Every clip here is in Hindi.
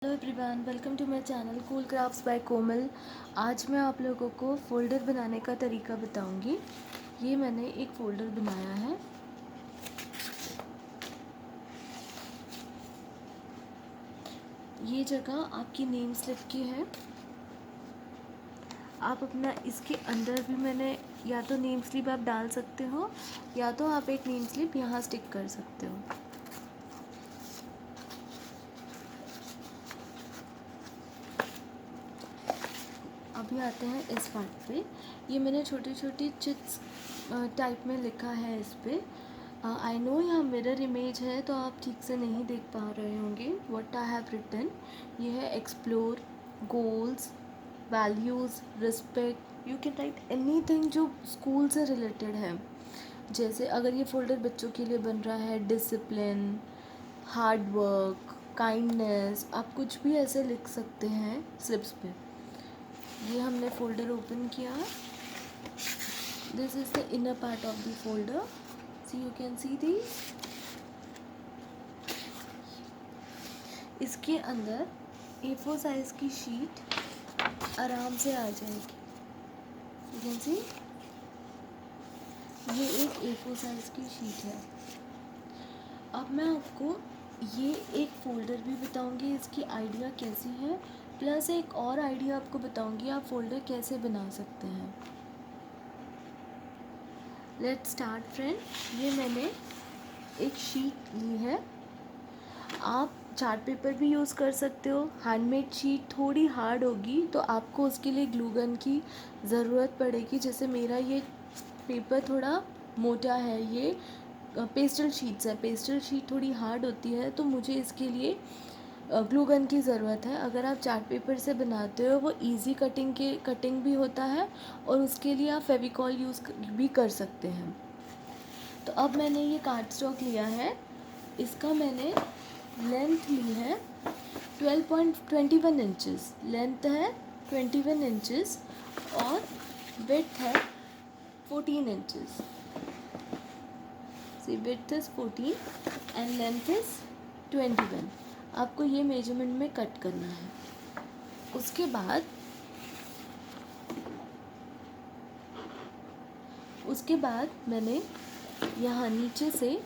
Hello everyone, welcome to my channel cool crafts by Komal. आज मैं आप लोगों को फ़ोल्डर बनाने का तरीका बताऊंगी। ये मैंने एक फ़ोल्डर बनाया है। ये जगह आपकी नेम स्लिप की है। आप अपना इसके अंदर भी मैंने या तो नेम स्लिप आप डाल सकते हो या तो आप एक नेम स्लिप यहाँ स्टिक कर सकते हो। अभी आते हैं इस पार्ट पे। ये मैंने छोटी छोटी चिट्स टाइप में लिखा है इस पे। आई नो यहाँ मिरर इमेज है तो आप ठीक से नहीं देख पा रहे होंगे। व्हाट आई हैव रिटन, ये है explore, goals, values, respect. You can write anything जो स्कूल से रिलेटेड है। जैसे अगर ये फ़ोल्डर बच्चों के लिए बन रहा है, डिसिप्लिन, हार्ड वर्क, काइंडनेस, आप कुछ भी ऐसे लिख सकते हैं स्लिप्स पे। ये हमने फ़ोल्डर ओपन किया। This is the inner part of the folder. See you can see this. इसके अंदर A4 साइज़ की शीट आराम से आ जाएगी। यू कैन सी, ये एक A4 साइज़ की शीट है। अब मैं आपको ये एक फ़ोल्डर भी बताऊंगी, इसकी आइडिया कैसी है, प्लस एक और आइडिया आपको बताऊंगी आप फ़ोल्डर कैसे बना सकते हैं। Let's start friend. ये मैंने एक शीट ली है। आप चार्ट पेपर भी यूज़ कर सकते हो। हैंडमेड शीट थोड़ी हार्ड होगी तो आपको उसके लिए ग्लू गन की ज़रूरत पड़ेगी। जैसे मेरा ये पेपर थोड़ा मोटा है, ये पेस्टल शीट्स है। पेस्टल शीट थोड़ी हार्ड होती है तो मुझे इसके लिए ग्लू गन की ज़रूरत है। अगर आप चार्ट पेपर से बनाते हो वो इजी कटिंग भी होता है और उसके लिए आप फेविकॉल यूज़ भी कर सकते हैं। तो अब मैंने ये कार्ड स्टॉक लिया है। इसका मैंने लेंथ ली है 12.21 इंचज़। लेंथ है 21 इंचज़ और विड्थ है 14 inches. See width is 14 and length is 21। आपको ये मेजरमेंट में कट करना है। उसके बाद मैंने यहाँ नीचे से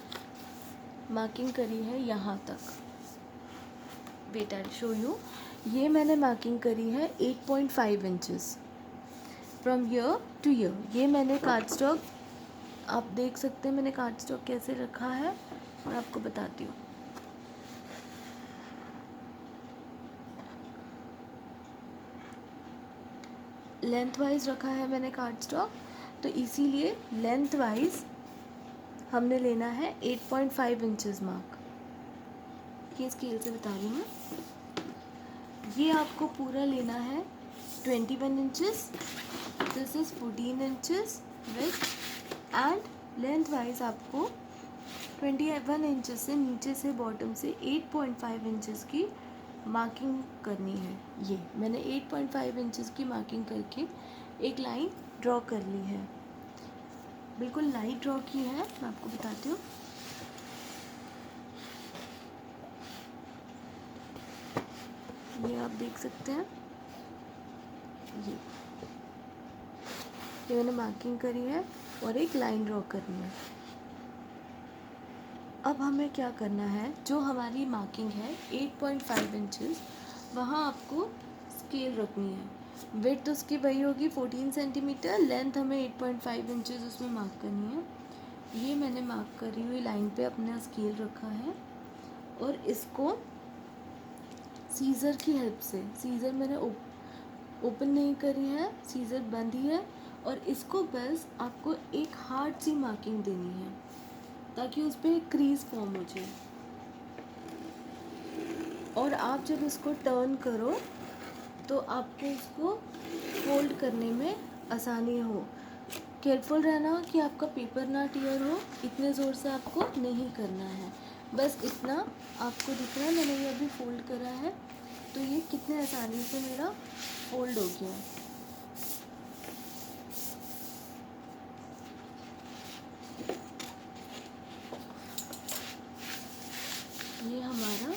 मार्किंग करी है यहाँ तक। Wait I show you. ये मैंने मार्किंग करी है 8.5 inches from ear to ear. ये मैंने कार्ड स्टॉक, आप देख सकते हैं मैंने कार्ड स्टॉक कैसे रखा है, मैं आपको बताती हूँ। लेंथ वाइज रखा है मैंने कार्ड स्टॉक, तो इसीलिए लेंथ वाइज हमने लेना है 8.5 इंचज़ मार्क। ये स्केल से बता रही हूँ मैं। ये आपको पूरा लेना है 21 inches. This is 14 inches with and length wise आपको 21 इंचज़ से नीचे से बॉटम से 8.5 इंचज़ की मार्किंग करनी है। ये मैंने 8.5 इंचज़ की मार्किंग करके एक लाइन ड्रॉ कर ली है। बिल्कुल लाइट ड्रॉ की है, मैं आपको बताती हूँ। ये आप देख सकते हैं। ये मैंने मार्किंग करी है और एक लाइन ड्रॉ करनी है। अब हमें क्या करना है, जो हमारी मार्किंग है 8.5 इंचज़, वहाँ आपको स्केल रखनी है। विड्थ उसकी वही होगी 14 सेंटीमीटर, लेंथ हमें 8.5 इंचज़ उसमें मार्क करनी है। ये मैंने मार्क करी हुई लाइन पे अपना स्केल रखा है और इसको सीज़र की हेल्प से, सीज़र मैंने ओपन नहीं करी है, सीज़र बंद ही है, और इसको बस आपको एक हार्ड सी मार्किंग देनी है ताकि उस पर एक क्रीज फॉर्म हो जाए। और आप जब इसको टर्न करो तो आपको इसको फोल्ड करने में आसानी हो। केयरफुल रहना कि आपका पेपर ना टियर हो, इतने ज़ोर से आपको नहीं करना है। बस इतना आपको दिख रहा है, मैंने ये अभी फोल्ड करा है तो ये कितने आसानी से मेरा फोल्ड हो गया है। ये हमारा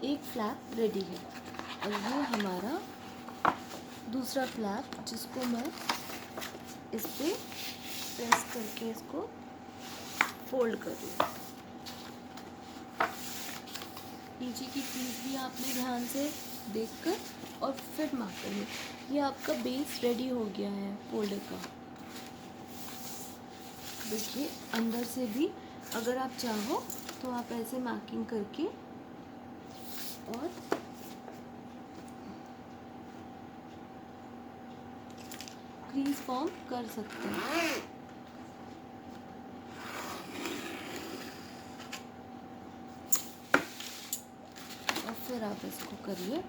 एक फ्लैप रेडी है। और ये हमारा दूसरा फ्लैप जिसको मैं इस पर प्रेस करके इसको फोल्ड कर रही हूँ। नीचे की चीज़ भी आपने ध्यान से देखकर और फिर मार्क करिए। ये आपका बेस रेडी हो गया है फोल्डर का। देखिए अंदर से भी अगर आप चाहो तो आप ऐसे मार्किंग करके और क्रीज फॉर्म कर सकते हैं। और फिर आप इसको करिए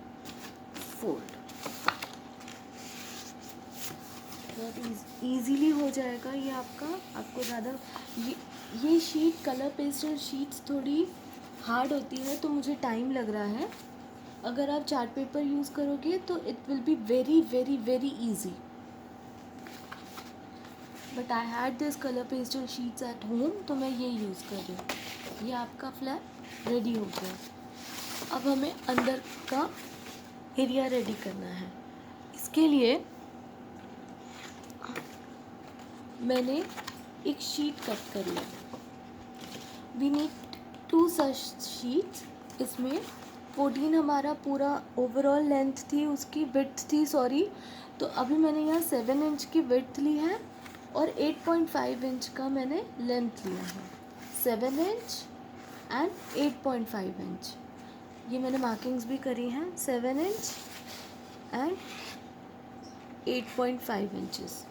फोल्ड। बहुत ईजीली हो जाएगा ये आपको ज़्यादा ये शीट कलर पेस्टल शीट्स थोड़ी हार्ड होती है तो मुझे टाइम लग रहा है। अगर आप चार्ट पेपर यूज़ करोगे तो it will be very very very easy. But I had this colour pastel sheets at home तो मैं ये यूज़ कर रही हूँ। ये आपका फ्लैप रेडी हो गया। अब हमें अंदर का एरिया रेडी करना है। इसके लिए मैंने एक शीट कट कर लिया। We need 2 such sheets. इसमें 14 हमारा पूरा ओवरऑल लेंथ थी, उसकी विड्थ थी सॉरी। तो अभी मैंने यहाँ 7 इंच की विड्थ ली है और 8.5 इंच का मैंने लेंथ लिया है। 7 इंच एंड 8.5 इंच ये मैंने मार्किंग्स भी करी हैं। 7 इंच एंड 8.5 इंचेस।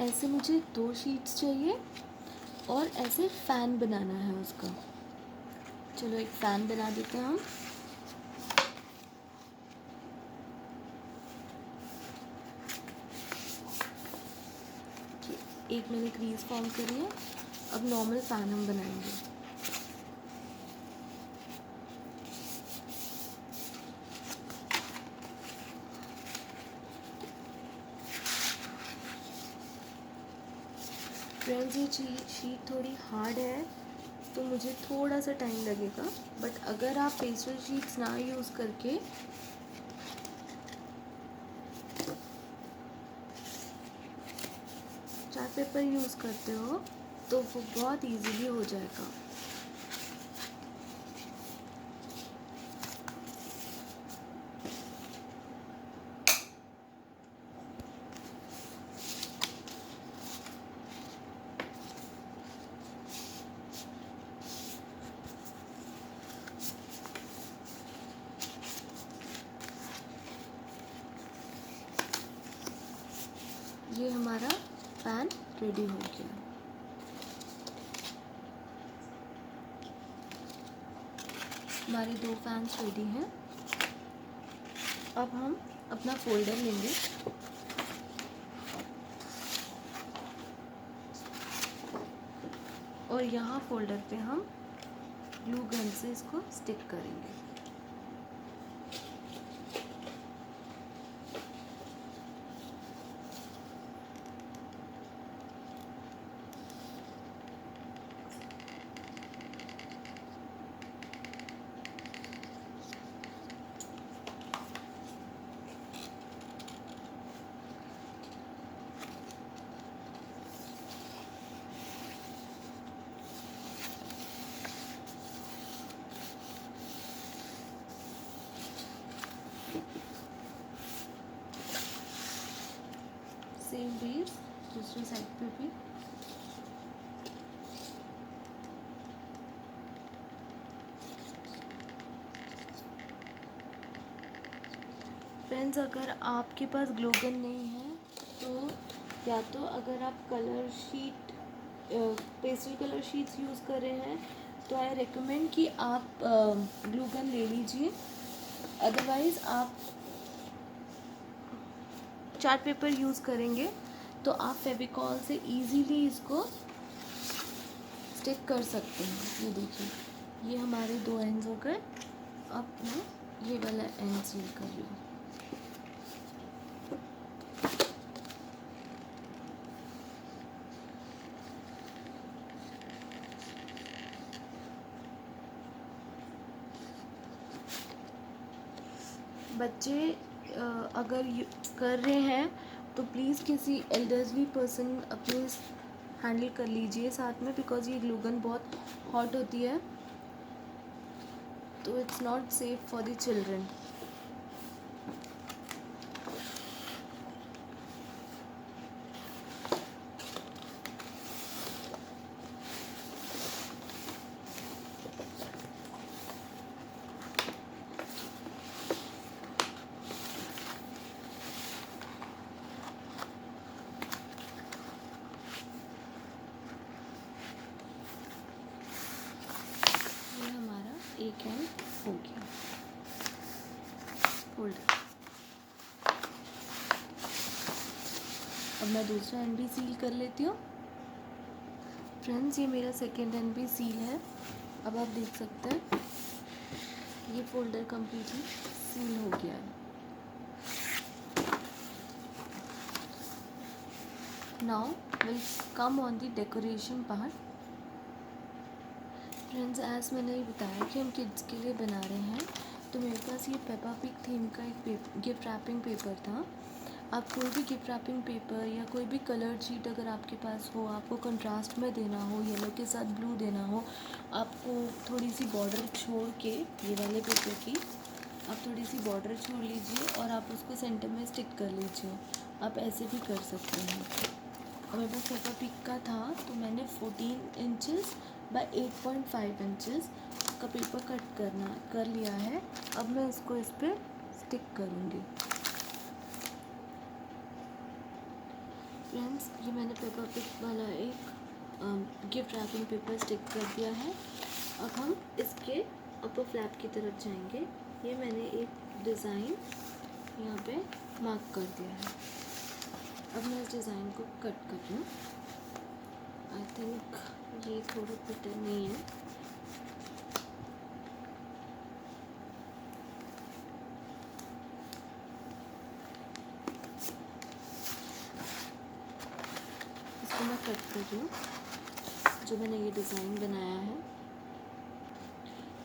ऐसे मुझे 2 शीट्स चाहिए और ऐसे फ़ैन बनाना है उसका। चलो एक फ़ैन बना देते हैं हम। एक मैंने क्रीज फॉर्म करी है। अब नॉर्मल फ़ैन हम बनाएंगे। फ्रेंड्स ये शीट थोड़ी हार्ड है तो मुझे थोड़ा सा टाइम लगेगा। बट अगर आप पेस्टल शीट्स ना यूज़ करके चार्ट पेपर यूज़ करते हो तो वो बहुत इजीली हो जाएगा। ये हमारा पैन रेडी हो गया। हमारे 2 फैन्स रेडी हैं। अब हम अपना फोल्डर लेंगे और यहाँ फोल्डर पे हम ग्लू गन से इसको स्टिक करेंगे। सेम बीड्स दूसरी साइड पे भी। फ्रेंड्स अगर आपके पास ग्लू गन नहीं है तो या तो अगर आप colour sheet pastel colour sheets use कर रहे हैं तो आई रिकमेंड कि आप ग्लू गन ले लीजिए। अदरवाइज़ आप चार्ट पेपर यूज़ करेंगे तो आप फेविकॉल से इजीली इसको स्टिक कर सकते हैं। ये देखिए ये हमारे 2 एंड्स हो गए। अब मैं ये वाला एंड सील कर रही हूँ। बच्चे अगर कर रहे हैं तो प्लीज़ किसी एल्डरली पर्सन अपने हैंडल कर लीजिए साथ में, बिकॉज ये ग्लूगन बहुत हॉट होती है, तो it's not safe for the children. एक एंड हो गया फोल्डर। अब मैं दूसरा एंड भी सील कर लेती हूँ। फ्रेंड्स, ये मेरा सेकेंड एंड भी सील है। अब आप देख सकते हैं ये फोल्डर कम्प्लीटली सील हो गया है। Now will come on the decoration part. Friends, as मैंने ये बताया कि हम किड्स के लिए बना रहे हैं, तो मेरे पास ये पेपा पिग थीम का एक गिफ्ट रैपिंग पेपर था। आप कोई भी गिफ्ट रैपिंग पेपर या कोई भी कलर शीट अगर आपके पास हो, आपको कंट्रास्ट में देना हो, येलो के साथ ब्लू देना हो, आपको थोड़ी सी बॉर्डर छोड़ के, ये वाले पेपर की आप थोड़ी सी बॉर्डर छोड़ लीजिए और आप उसको सेंटर में स्टिक कर लीजिए। आप ऐसे भी कर सकते हैं। और मेरे पास पेपा पिग का था, तो मैंने 14 इंचेस बाय 8.5 इंचेस का पेपर कट कर लिया है। अब मैं इसको इस पर स्टिक करूँगी। फ्रेंड्स, ये मैंने पेपा पिग वाला एक गिफ्ट रैपिंग पेपर स्टिक कर दिया है। अब हम इसके अपर फ्लैप की तरफ जाएंगे। ये मैंने एक डिज़ाइन यहाँ पे मार्क कर दिया है। अब मैं इस डिज़ाइन को कट कर रही हूँ। आई थिंक ये थोड़ा बेटर नहीं है। इसको मैं कट कर रही हूँ, जो मैंने ये डिज़ाइन बनाया है।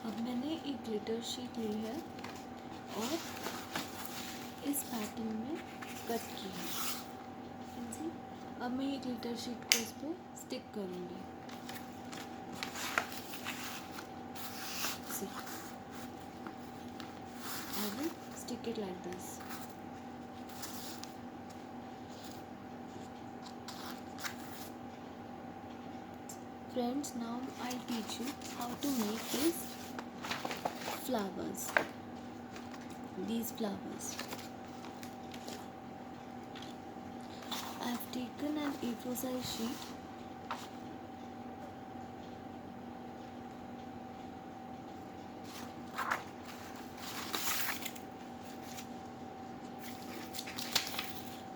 अब मैंने एक ग्लिटर शीट ली है और इस पैटर्न में कट की है। अब मैं ये ग्लिटर शीट को इस पर स्टिक करूँगी। I will stick it like this. Friends, now I'll teach you how to make these flowers. These flowers. I've taken an A4 size sheet.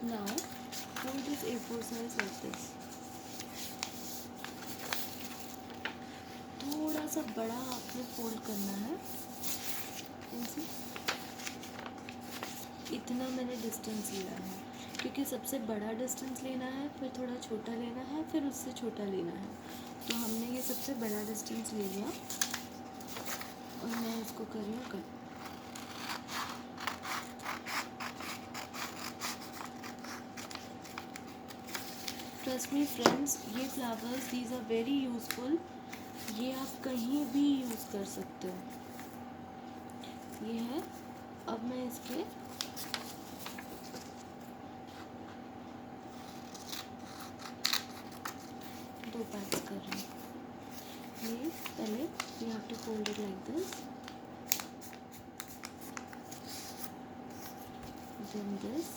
Now fold this A4 size like this. थोड़ा सा बड़ा आपने फोल्ड करना है। इतना मैंने डिस्टेंस लिया है, क्योंकि सबसे बड़ा डिस्टेंस लेना है, फिर थोड़ा छोटा लेना है, फिर उससे छोटा लेना है। तो हमने ये सबसे बड़ा डिस्टेंस ले लिया और मैं इसको कर रही हूँ कट। ट्रस्ट मी फ्रेंड्स, ये flowers these are very useful. ये आप कहीं भी यूज़ कर सकते हो। ये है। अब मैं इसके दो पार्ट्स कर रही हूँ। ये पहले you have to fold it like this, then this,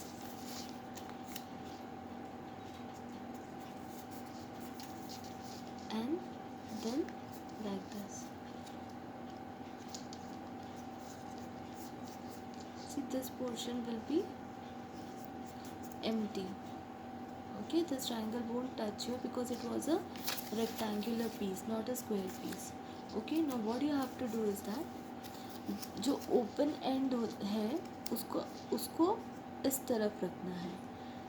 and then like this. See, this portion will be empty. Okay, this triangle won't touch you because it was a rectangular piece, not a square piece. Okay, now what you have to do is that जो open end है उसको इस तरफ रखना है,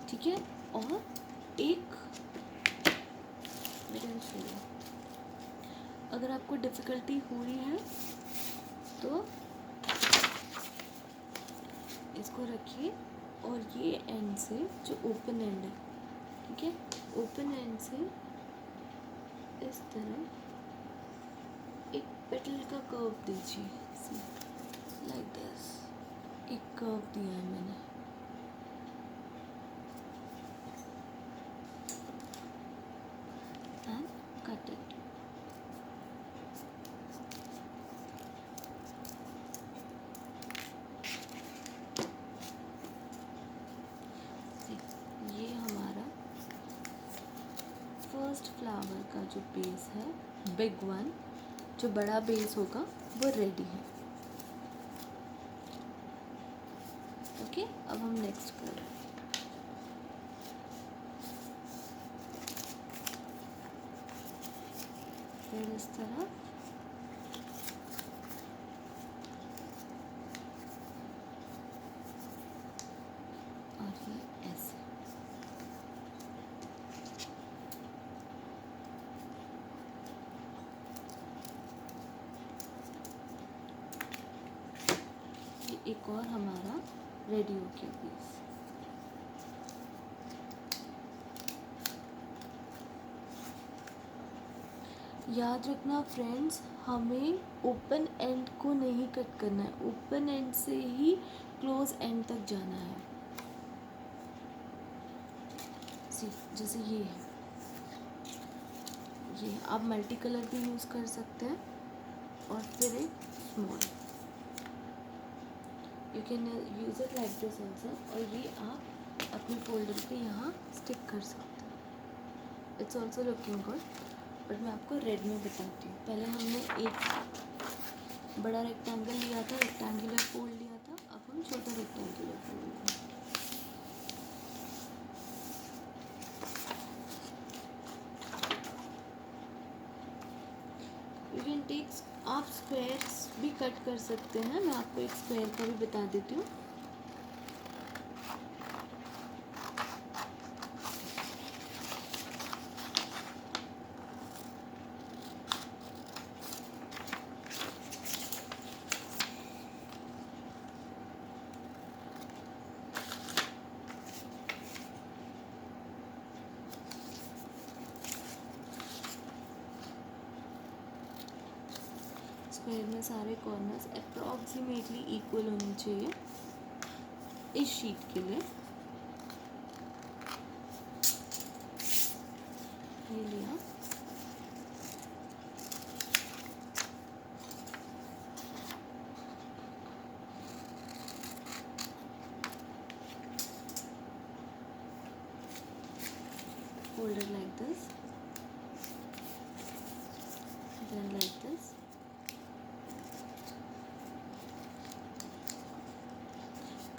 ठीक है। और एक अगर आपको डिफ़िकल्टी हो रही है तो इसको रखिए और ये एंड से जो ओपन एंड है, ठीक है, ओपन एंड से इस तरह एक पेटल का कर्व दीजिए, सी लाइक दिस। एक कर्व दिया है मैंने, एंड कट इट। ये हमारा फर्स्ट फ्लावर का जो बेस है, बिग वन, जो बड़ा बेस होगा वो रेडी है। ओके, अब हम नेक्स्ट कर रहे हैं। फिर इस तरह और ये ऐसे। ये एक और हमारा रेडी हो गया पीस। याद रखना फ्रेंड्स, हमें ओपन एंड को नहीं कट करना है, ओपन एंड से ही क्लोज एंड तक जाना है। सी जैसे ये है, ये आप मल्टी कलर भी यूज़ कर सकते हैं। और फिर एक small, you can use it like this also. और ये आप अपने फोल्डर पे यहाँ स्टिक कर सकते हैं। It's also looking good, but मैं आपको रेड में बताती हूँ। पहले हमने एक बड़ा रेक्टेंगल लिया था, रेक्टेंगुलर फोल्ड लिया था, अब हम छोटा रेक्टेंगुलर फोल्ड लेंगे। यू कैन टेक, आप स्क्वायर्स भी कट कर सकते हैं। मैं आपको एक स्क्वायर का भी बता देती हूँ। स्क्वायर में सारे कॉर्नर्स अप्रॉक्सीमेटली इक्वल होने चाहिए इस शीट के लिए। ये लिया, fold it like this, then like this.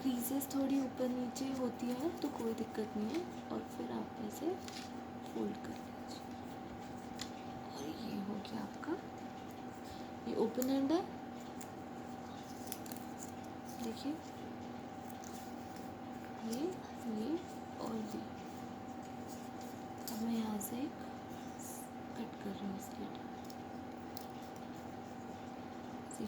Creases थोड़ी ऊपर नीचे होती है तो कोई दिक्कत नहीं है, और फिर आप ऐसे फोल्ड कर लीजिए। और ये हो गया आपका, ये ओपन एंड है, देखिए ये और ये। अब मैं यहाँ से कट कर रही हूँ स्लिट, सी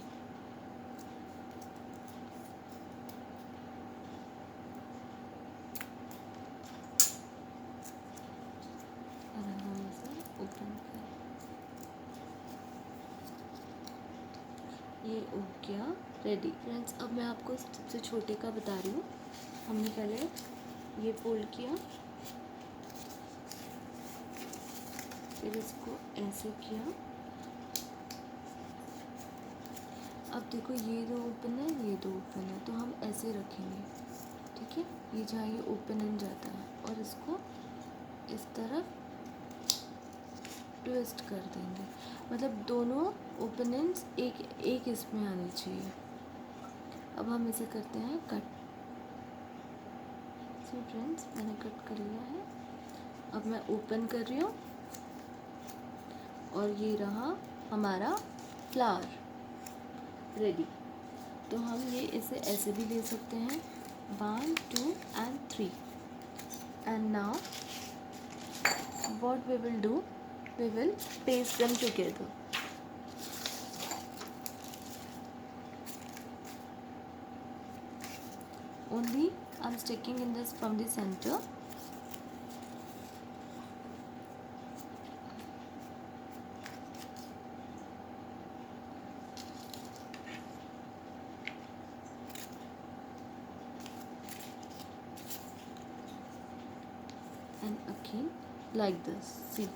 और हम इसे ओपन करें। ये हो गया रेडी फ्रेंड्स। अब मैं आपको सबसे छोटे का बता रही हूँ। हमने पहले ये फोल्ड किया, फिर इसको ऐसे किया। अब देखो ये दो ओपन है, ये दो ओपन है, तो हम ऐसे रखेंगे, ठीक है। ये जहाँ ये ओपन एंड जाता है, और इसको इस तरफ ट्विस्ट कर देंगे, मतलब दोनों ओपन एंड्स एक इसमें आनी चाहिए। अब हम इसे करते हैं कट। सी फ्रेंड्स, मैंने कट कर लिया है। अब मैं ओपन कर रही हूँ, और ये रहा हमारा फ्लावर रेडी। तो हम ये इसे ऐसे भी ले सकते हैं, 1 2 and 3। And now what we will do, we will paste them together. only I'm sticking in this from the center. And again like this. See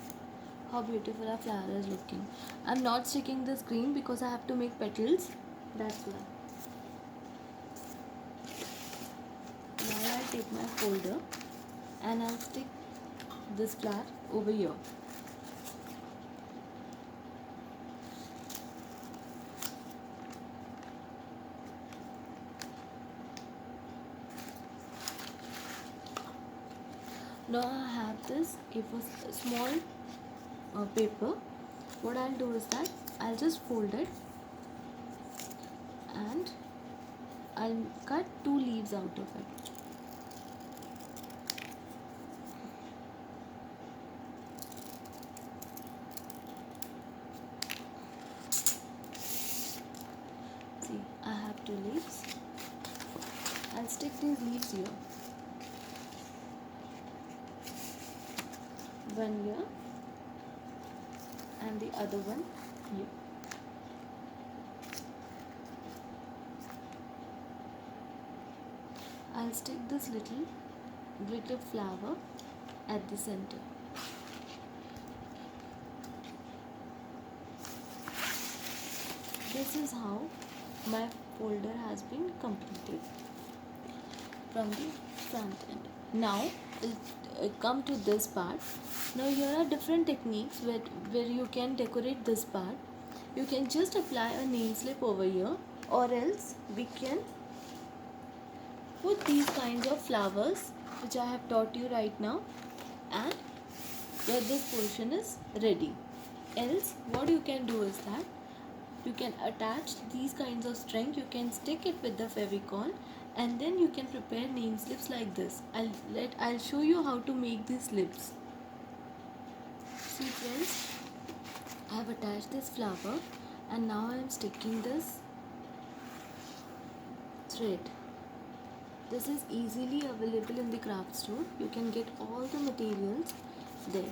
how beautiful our flower is looking. I'm not sticking this green because I have to make petals, that's why. Now I'll take my folder and I'll stick this flower over here. Now I have this A4 small paper. What I'll do is that I'll just fold it and I'll cut 2 leaves out of it. See, I have 2 leaves. I'll stick these leaves here. One here and the other one here. I'll stick this little glitter flower at the center. This is how my folder has been completed from the front end. Now we'll come to this part. Now here are different techniques where you can decorate this part. You can just apply a name slip over here, or else we can put these kinds of flowers which I have taught you right now, and where this portion is ready. Else what you can do is that you can attach these kinds of string, you can stick it with the Fevicol, and then you can prepare name slips like this. I'll show you how to make these slips. See friends, I have attached this flower and now I am sticking this thread. This is easily available in the craft store. You can get all the materials there.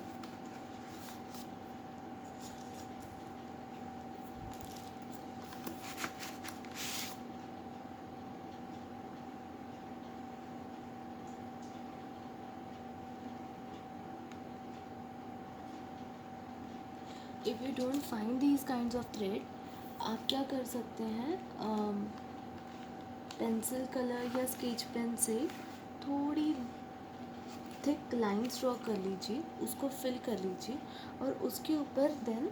If you don't find these kinds of thread, आप क्या कर सकते हैं, पेंसिल कलर या स्केच पेन से थोड़ी थिक लाइंस ड्रॉ कर लीजिए, उसको फिल कर लीजिए और उसके ऊपर देन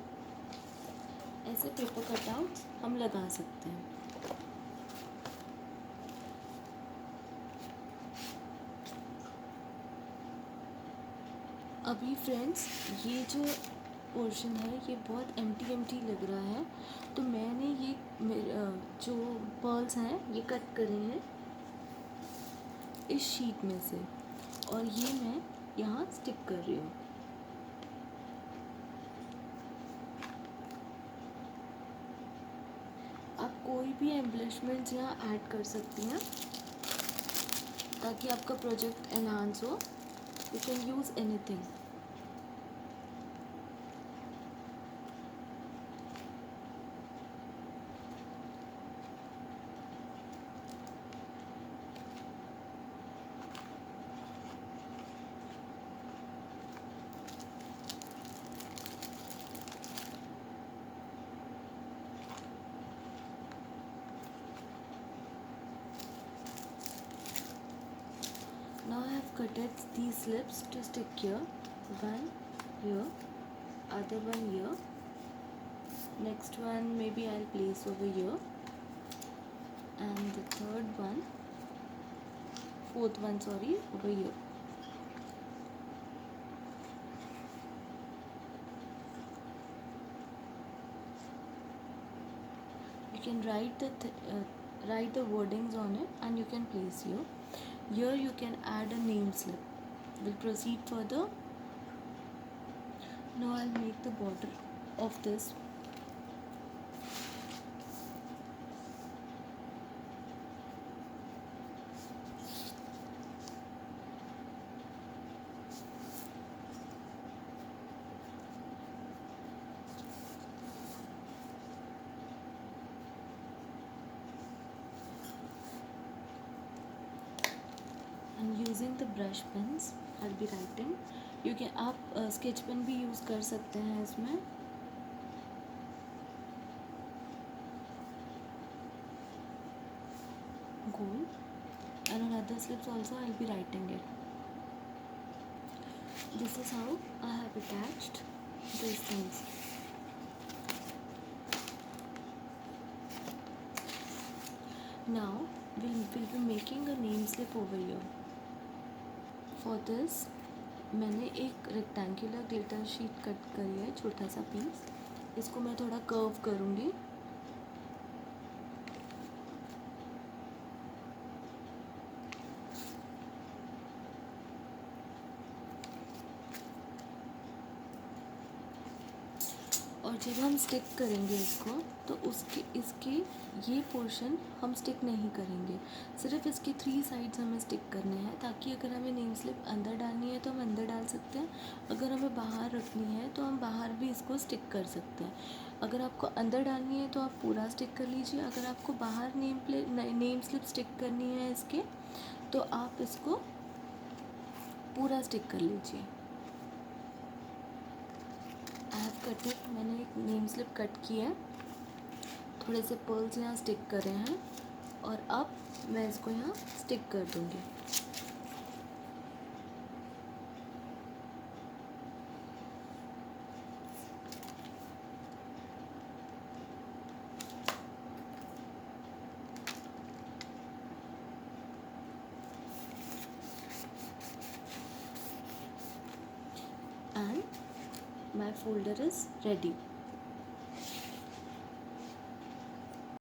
ऐसे पेपर कटआउट्स हम लगा सकते हैं. अभी फ्रेंड्स ये जो पोर्शन है ये बहुत एम्प्टी लग रहा है, तो मैंने ये जो पर्ल्स हैं ये कट करे हैं इस शीट में से और ये मैं यहाँ स्टिक कर रही हूँ. आप कोई भी एम्बलिशमेंट्स यहाँ ऐड कर सकती हैं ताकि आपका प्रोजेक्ट एनहांस हो. You can use anything. Now I have cutted these slips to stick here. One here, other one here. Next one maybe I'll place over here. And the fourth one over here. You can write the wordings on it and you can place here. Here you can add a name slip. We'll proceed further. Now I'll make the border of this. Using the brush pens I will be writing. You can आप स्केच पेन भी यूज़ कर सकते हैं इसमें। Gold, and on other slips also I'll be writing it. This is how I have attached these things. Now we'll be making a name slip over here. For this मैंने एक रेक्टेंगुलर ग्लिटर शीट कट करी है, छोटा सा पीस। इसको मैं थोड़ा कर्व करूँगी। और जब हम स्टिक करेंगे इसको तो इसके ये पोर्शन हम स्टिक नहीं करेंगे, सिर्फ इसके 3 साइड्स हमें स्टिक करने हैं, ताकि अगर हमें नेम स्लिप अंदर डालनी है तो हम अंदर डाल सकते हैं, अगर हमें बाहर रखनी है तो हम बाहर भी इसको स्टिक कर सकते हैं। अगर आपको अंदर डालनी है तो आप पूरा स्टिक कर लीजिए, अगर आपको बाहर नेम स्लिप स्टिक करनी है इसके तो आप इसको पूरा स्टिक कर लीजिए। आई हैव कट इट, मैंने एक नेम स्लिप कट की है, थोड़े से पर्ल्स यहाँ स्टिक करे हैं और अब मैं इसको यहाँ स्टिक कर दूँगी। And my folder is ready.